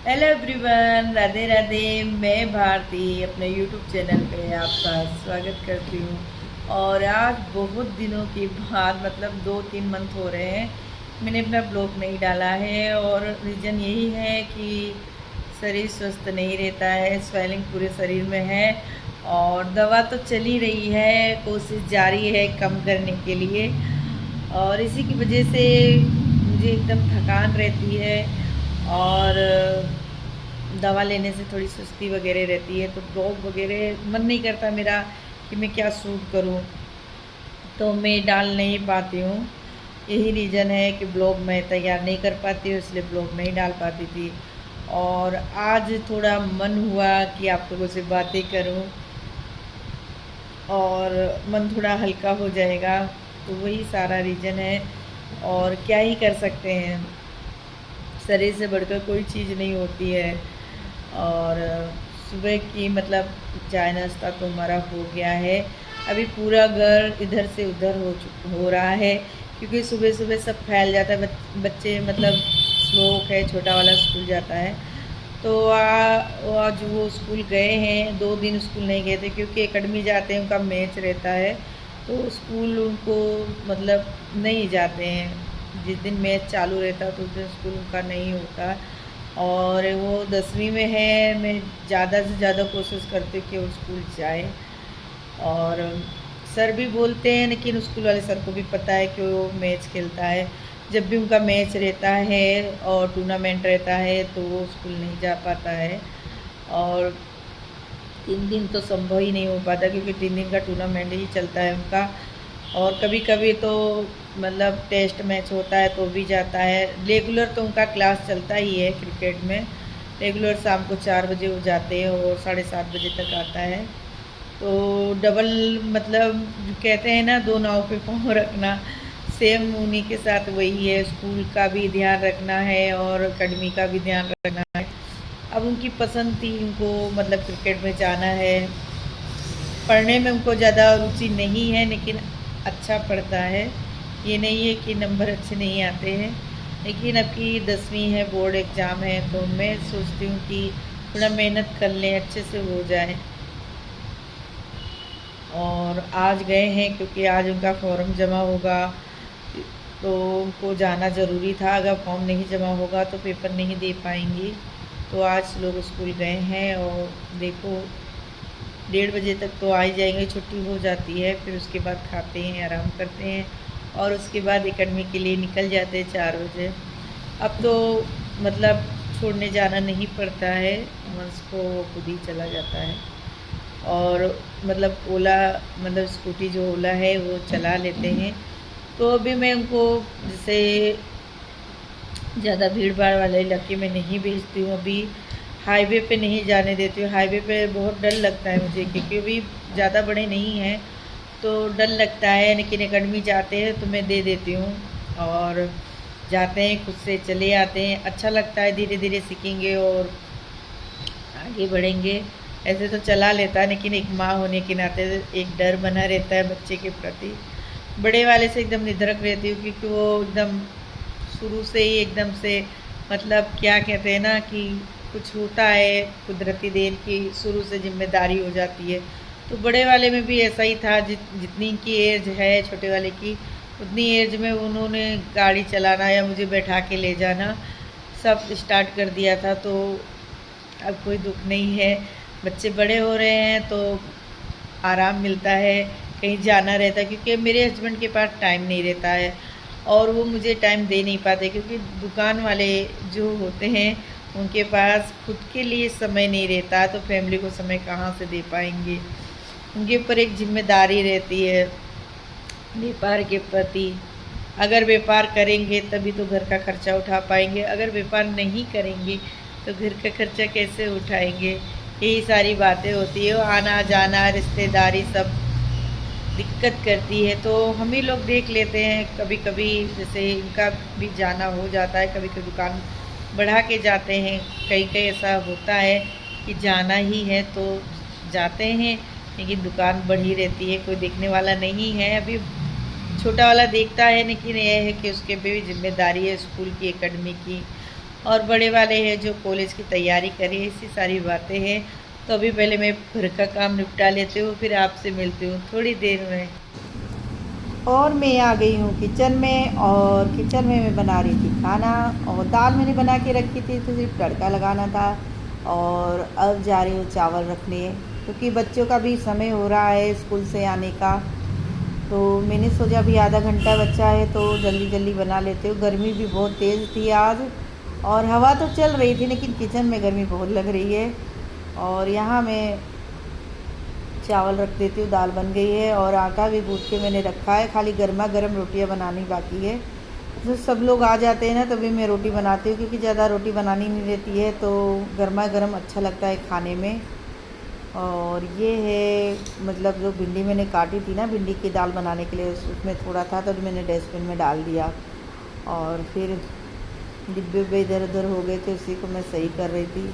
Hello everyone, Radhe Radhe. मैं भारती अपने YouTube channel पे आपका स्वागत करती हूँ। और आज बहुत दिनों के बाद मतलब 2-3 मंथ हो रहे हैं मैंने अपना ब्लॉग नहीं डाला है। और रीज़न यही है कि शरीर स्वस्थ नहीं रहता है, स्वेलिंग पूरे शरीर में है। और दवा तो चल ही रही है, कोशिश जारी है कम करने के लिए। और इसी की वजह से मुझे एकदम थकान रहती है और दवा लेने से थोड़ी सुस्ती वगैरह रहती है। तो ब्लॉग वगैरह मन नहीं करता मेरा कि मैं क्या शूट करूं, तो मैं डाल नहीं पाती हूँ। यही रीज़न है कि ब्लॉग मैं तैयार नहीं कर पाती हूँ, इसलिए ब्लॉग नहीं डाल पाती थी। और आज थोड़ा मन हुआ कि आप लोगों से बातें करूं और मन थोड़ा हल्का हो जाएगा, तो वही सारा रीज़न है। और क्या ही कर सकते हैं, शरीर से बढ़कर कोई चीज़ नहीं होती है। और सुबह की मतलब चाय नाश्ता तो हमारा हो गया है। अभी पूरा घर इधर से उधर हो रहा है, क्योंकि सुबह सुबह सब फैल जाता है। बच्चे मतलब श्लोक है, छोटा वाला स्कूल जाता है। तो आज वो स्कूल गए हैं, 2 दिन स्कूल नहीं गए थे क्योंकि एकेडमी जाते हैं, उनका मैच रहता है। तो स्कूल उनको मतलब नहीं जाते हैं, जिस दिन मैच चालू रहता है तो उस दिन स्कूल उनका नहीं होता। और वो 10वीं में है, मैं ज़्यादा से ज़्यादा कोशिश करती हूँ कि वो स्कूल जाए। और सर भी बोलते हैं, लेकिन स्कूल वाले सर को भी पता है कि वो मैच खेलता है। जब भी उनका मैच रहता है और टूर्नामेंट रहता है तो वो स्कूल नहीं जा पाता है। और 3 दिन तो संभव ही नहीं हो पाता, क्योंकि 3 दिन का टूर्नामेंट ही चलता है उनका। और कभी कभी तो मतलब टेस्ट मैच होता है तो भी जाता है। रेगुलर तो उनका क्लास चलता ही है क्रिकेट में, रेगुलर शाम को 4 बजे वो जाते हैं और 7:30 बजे तक आता है। तो डबल मतलब कहते हैं ना, दो नाव पे पाँव रखना, सेम उन्हीं के साथ वही है। स्कूल का भी ध्यान रखना है और अकेडमी का भी ध्यान रखना है। अब उनकी पसंद थी, उनको मतलब क्रिकेट में जाना है। पढ़ने में उनको ज़्यादा रुचि नहीं है, लेकिन अच्छा पढ़ता है। ये नहीं है कि नंबर अच्छे नहीं आते हैं। लेकिन अब की 10वीं है, बोर्ड एग्ज़ाम है, तो मैं सोचती हूँ कि थोड़ा मेहनत कर लें, अच्छे से हो जाए। और आज गए हैं क्योंकि आज उनका फॉर्म जमा होगा, तो उनको जाना ज़रूरी था। अगर फॉर्म नहीं जमा होगा तो पेपर नहीं दे पाएंगी। तो आज लोग स्कूल गए हैं और देखो 1:30 बजे तक तो आ ही जाएंगे, छुट्टी हो जाती है। फिर उसके बाद खाते हैं, आराम करते हैं और उसके बाद एकेडमी के लिए निकल जाते हैं 4 बजे। अब तो मतलब छोड़ने जाना नहीं पड़ता है, वंश को खुद ही चला जाता है। और मतलब ओला मतलब स्कूटी जो ओला है वो चला लेते हैं। तो अभी मैं उनको जैसे ज़्यादा भीड़ भाड़ वाले इलाके में नहीं भेजती हूँ। अभी हाईवे पे नहीं जाने देती हूँ, हाईवे पे बहुत डर लगता है मुझे, क्योंकि अभी ज़्यादा बड़े नहीं हैं तो डर लगता है। लेकिन एकेडमी जाते हैं तो मैं दे देती हूँ और जाते हैं, खुद से चले आते हैं। अच्छा लगता है, धीरे धीरे सीखेंगे और आगे बढ़ेंगे। ऐसे तो चला लेता है, लेकिन एक माँ होने के नाते एक डर बना रहता है बच्चे के प्रति। बड़े वाले से एकदम निधड़क रहती हूँ, क्योंकि वो एकदम शुरू से ही एकदम से मतलब क्या कहते हैं ना कि कुछ होता है कुदरती देन की, शुरू से जिम्मेदारी हो जाती है। तो बड़े वाले में भी ऐसा ही था, जितनी की एज है छोटे वाले की, उतनी एज में उन्होंने गाड़ी चलाना या मुझे बैठा के ले जाना सब स्टार्ट कर दिया था। तो अब कोई दुख नहीं है, बच्चे बड़े हो रहे हैं तो आराम मिलता है, कहीं जाना रहता है। क्योंकि मेरे हस्बैंड के पास टाइम नहीं रहता है और वो मुझे टाइम दे नहीं पाते, क्योंकि दुकान वाले जो होते हैं उनके पास खुद के लिए समय नहीं रहता, तो फैमिली को समय कहाँ से दे पाएंगे। उनके ऊपर एक जिम्मेदारी रहती है व्यापार के प्रति। अगर व्यापार करेंगे तभी तो घर का खर्चा उठा पाएंगे, अगर व्यापार नहीं करेंगे तो घर का खर्चा कैसे उठाएंगे। यही सारी बातें होती है, आना जाना रिश्तेदारी सब दिक्कत करती है। तो हम ही लोग देख लेते हैं कभी कभी, जैसे इनका भी जाना हो जाता है, कभी कभी दुकान बढ़ा के जाते हैं। कई कई ऐसा होता है कि जाना ही है तो जाते हैं, लेकिन दुकान बढ़ी रहती है, कोई देखने वाला नहीं है। अभी छोटा वाला देखता है, लेकिन यह है कि उसके पे भी जिम्मेदारी है स्कूल की, एकेडमी की। और बड़े वाले हैं जो कॉलेज की तैयारी कर रही है, ऐसी सारी बातें हैं। तो अभी पहले मैं घर का काम निपटा लेती हूँ, फिर आपसे मिलती हूँ थोड़ी देर में। और मैं आ गई हूँ किचन में, और किचन में मैं बना रही थी खाना, और दाल मैंने बना के रखी थी तो सिर्फ तड़का लगाना था। और अब जा रही हूँ चावल रखने, क्योंकि बच्चों का भी समय हो रहा है स्कूल से आने का। तो मैंने सोचा अभी आधा घंटा बच्चा है तो जल्दी जल्दी बना लेते हो। गर्मी भी बहुत तेज़ थी आज, और हवा तो चल रही थी लेकिन किचन में गर्मी बहुत लग रही है। और यहाँ मैं चावल रख देती हूँ, दाल बन गई है, और आटा भी गूँथ के मैंने रखा है, खाली गर्मा गर्म रोटियाँ बनानी बाकी है। तो सब लोग आ जाते हैं ना तभी मैं रोटी बनाती हूँ, क्योंकि ज़्यादा रोटी बनानी नहीं रहती है, तो गर्मा गर्म अच्छा लगता है खाने में। और ये है मतलब जो भिंडी मैंने काटी थी ना भिंडी की दाल बनाने के लिए, उसमें थोड़ा था तो मैंने डस्टबिन में डाल दिया। और फिर डिब्बे इधर उधर हो गए थे, उसी को मैं सही कर रही थी।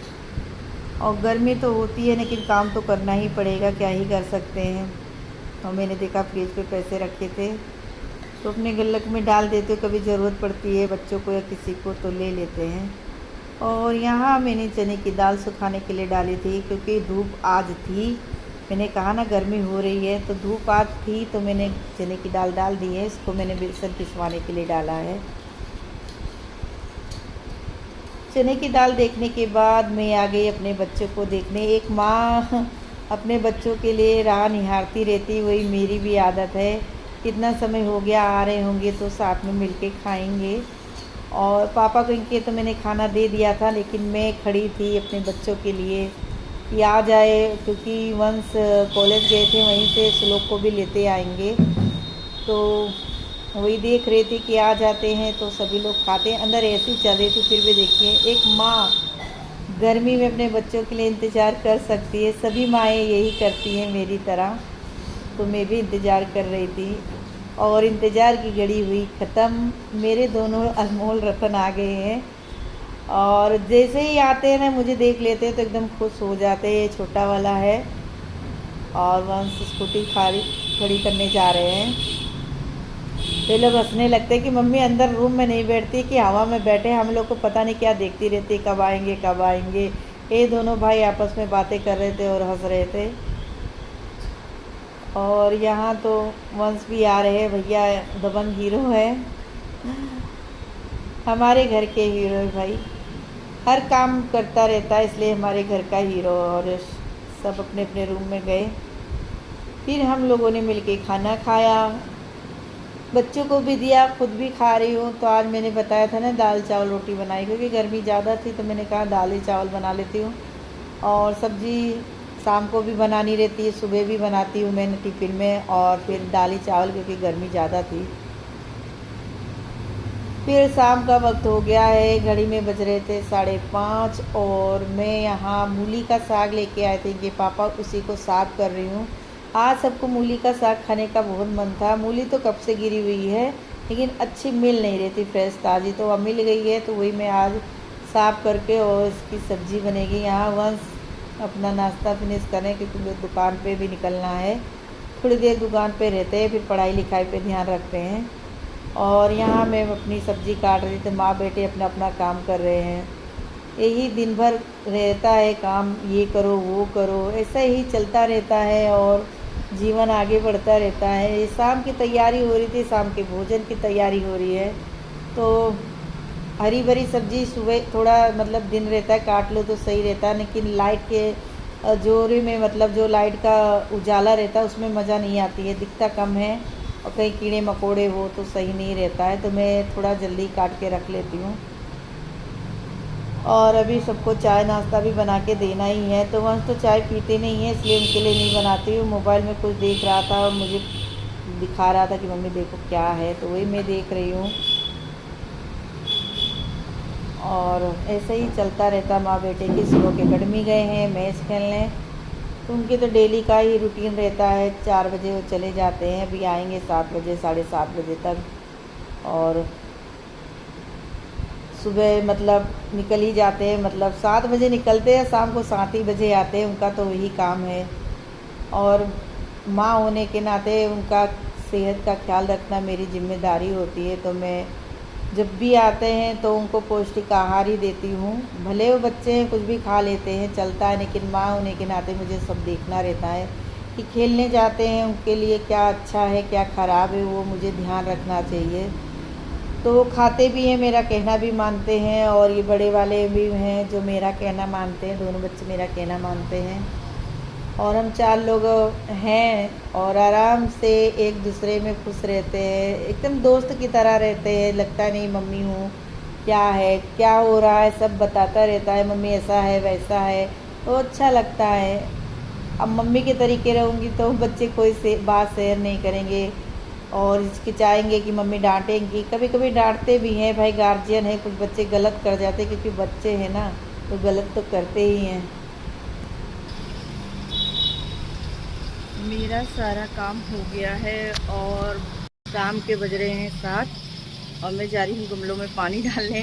और गर्मी तो होती है लेकिन काम तो करना ही पड़ेगा, क्या ही कर सकते हैं। और मैंने देखा फ्रिज पे पैसे रखे थे तो अपने गुल्लक में डाल देते, कभी ज़रूरत पड़ती है बच्चों को या किसी को तो ले लेते हैं। और यहाँ मैंने चने की दाल सुखाने के लिए डाली थी, क्योंकि धूप आज थी। मैंने कहा ना गर्मी हो रही है, तो धूप आज थी तो मैंने चने की दाल डाल दी है। इसको मैंने बेसन पिसवाने के लिए डाला है। चने की दाल देखने के बाद मैं आ गई अपने बच्चों को देखने। एक माँ अपने बच्चों के लिए राह निहारती रहती, वही मेरी भी आदत है। कितना समय हो गया, आ रहे होंगे तो साथ में मिलके खाएंगे। और पापा को इनके तो मैंने खाना दे दिया था, लेकिन मैं खड़ी थी अपने बच्चों के लिए कि आ जाए, क्योंकि वंस कॉलेज गए थे, वहीं से श्लोक को भी लेते आएंगे। तो वही देख रहे थे कि आ जाते हैं तो सभी लोग खाते हैं। अंदर ऐसी चल रही थी, फिर भी देखिए एक माँ गर्मी में अपने बच्चों के लिए इंतज़ार कर सकती है। सभी माएँ यही करती हैं मेरी तरह, तो मैं भी इंतज़ार कर रही थी। और इंतज़ार की घड़ी हुई ख़त्म, मेरे दोनों अनमोल रतन आ गए हैं। और जैसे ही आते हैं ना मुझे देख लेते हैं तो एकदम खुश हो जाते हैं। छोटा वाला है और वंश स्कूटी खड़ी करने जा रहे हैं। तो लोग हंसने लगते हैं कि मम्मी अंदर रूम में नहीं बैठती कि हवा में बैठे, हम लोग को पता नहीं क्या देखती रहती, कब आएंगे कब आएंगे। ये दोनों भाई आपस में बातें कर रहे थे और हंस रहे थे। और यहाँ तो वंश भी आ रहे हैं, भैया दबंग हीरो है, हमारे घर के हीरो है भाई, हर काम करता रहता है इसलिए हमारे घर का हीरो। और सब अपने अपने रूम में गए, फिर हम लोगों ने मिलके खाना खाया, बच्चों को भी दिया, खुद भी खा रही हूँ। तो आज मैंने बताया था ना दाल चावल रोटी बनाई, क्योंकि गर्मी ज़्यादा थी तो मैंने कहा दाल ही चावल बना लेती हूँ। और सब्ज़ी शाम को भी बनानी रहती है, सुबह भी बनाती हूँ मैंने टिफ़िन में, और फिर दाल ही चावल क्योंकि गर्मी ज़्यादा थी। फिर शाम का वक्त हो गया है, घड़ी में बज रहे थे 5:30, और मैं यहाँ मूली का साग लेके आए थे इनके पापा, उसी को साफ कर रही हूँ। आज सबको मूली का साग खाने का बहुत मन था। मूली तो कब से गिरी हुई है लेकिन अच्छी मिल नहीं रही थी फ्रेश ताज़ी, तो अब मिल गई है तो वही मैं आज साफ करके और इसकी सब्ज़ी बनेगी। यहाँ वंश अपना नाश्ता फिनिश करें क्योंकि मुझे दुकान पे भी निकलना है, थोड़ी देर दुकान पे रहते हैं, फिर पढ़ाई लिखाई पे ध्यान रखते हैं। और यहाँ मैं अपनी सब्ज़ी काट रही थी, माँ बेटे अपना अपना काम कर रहे हैं। यही दिन भर रहता है काम, ये करो वो करो, ऐसा ही चलता रहता है और जीवन आगे बढ़ता रहता है। ये शाम की तैयारी हो रही थी, शाम के भोजन की तैयारी हो रही है। तो हरी भरी सब्ज़ी सुबह थोड़ा मतलब दिन रहता है काट लो तो सही रहता है, लेकिन लाइट के जोरे में मतलब जो लाइट का उजाला रहता है उसमें मज़ा नहीं आती है, दिखता कम है, और कहीं कीड़े मकोड़े हो तो सही नहीं रहता है। तो मैं थोड़ा जल्दी काट के रख लेती हूँ। और अभी सबको चाय नाश्ता भी बना के देना ही है, तो वंश तो चाय पीते नहीं है इसलिए उनके लिए नहीं बनाती हूँ। मोबाइल में कुछ देख रहा था और मुझे दिखा रहा था कि मम्मी देखो क्या है, तो वही मैं देख रही हूँ। और ऐसे ही चलता रहता, माँ बेटे की सुबह के अकेडमी गए हैं मैच खेलने, तो उनके तो डेली का ही रूटीन रहता है। 4 बजे वो चले जाते हैं, अभी आएंगे 7 बजे 7:30 बजे तक। और सुबह मतलब निकल ही जाते हैं, मतलब 7 बजे निकलते हैं, शाम को 7 ही बजे आते हैं, उनका तो वही काम है। और माँ होने के नाते उनका सेहत का ख्याल रखना मेरी जिम्मेदारी होती है, तो मैं जब भी आते हैं तो उनको पौष्टिक आहार ही देती हूँ। भले वो बच्चे हैं कुछ भी खा लेते हैं, चलता है, लेकिन माँ होने के नाते मुझे सब देखना रहता है कि खेलने जाते हैं उनके लिए क्या अच्छा है क्या ख़राब है, वो मुझे ध्यान रखना चाहिए। तो वो खाते भी हैं, मेरा कहना भी मानते हैं, और ये बड़े वाले भी हैं जो मेरा कहना मानते हैं, दोनों बच्चे मेरा कहना मानते हैं। और हम 4 लोग हैं और आराम से एक दूसरे में खुश रहते हैं, एकदम दोस्त की तरह रहते हैं। लगता नहीं मम्मी हूँ, क्या है क्या हो रहा है सब बताता रहता है, मम्मी ऐसा है वैसा है, तो अच्छा लगता है। अब मम्मी के तरीके रहूँगी तो बच्चे कोई से बात शेयर नहीं करेंगे और हिचकिचाएंगे कि मम्मी डांटेंगी। कभी कभी डांटते भी हैं, भाई गार्जियन है, कुछ बच्चे गलत कर जाते हैं क्योंकि बच्चे हैं ना, तो गलत तो करते ही हैं। मेरा सारा काम हो गया है और शाम के बज रहे हैं 7 और मैं जा रही हूँ गमलों में पानी डालने,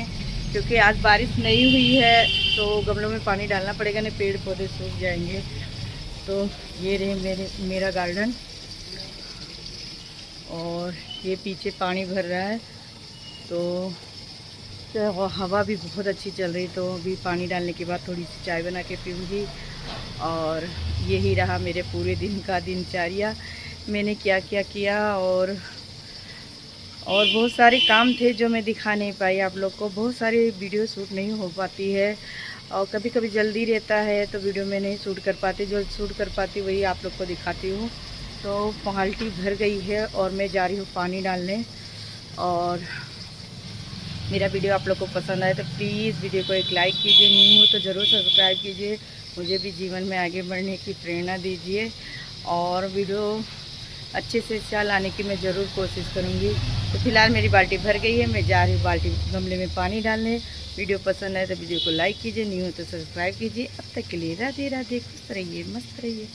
क्योंकि आज बारिश नहीं हुई है तो गमलों में पानी डालना पड़ेगा, नहीं पेड़ पौधे सूख जाएंगे। तो ये रहे मेरा गार्डन और ये पीछे पानी भर रहा है, तो हवा भी बहुत अच्छी चल रही, तो अभी पानी डालने के बाद थोड़ी सी चाय बना के पीऊँगी। और यही रहा मेरे पूरे दिन का दिनचर्या, मैंने क्या क्या किया। और बहुत सारे काम थे जो मैं दिखा नहीं पाई आप लोग को, बहुत सारी वीडियो शूट नहीं हो पाती है और कभी कभी जल्दी रहता है तो वीडियो में नहीं शूट कर पाती, जो शूट कर पाती वही आप लोग को दिखाती हूँ। तो बाल्टी भर गई है और मैं जा रही हूँ पानी डालने। और मेरा वीडियो आप लोग को पसंद आए तो प्लीज़ वीडियो को एक लाइक कीजिए, न्यू हो तो ज़रूर सब्सक्राइब कीजिए, मुझे भी जीवन में आगे बढ़ने की प्रेरणा दीजिए। और वीडियो अच्छे से अच्छा लाने की मैं ज़रूर कोशिश करूँगी। तो फिलहाल मेरी बाल्टी भर गई है, मैं जा रही हूँ बाल्टी गमले में पानी डालने। वीडियो पसंद आए तो वीडियो को लाइक कीजिए, न्यू हो तो सब्सक्राइब कीजिए। अब तक के लिए राधे राधे, खुश रहिए, मस्त रहिए।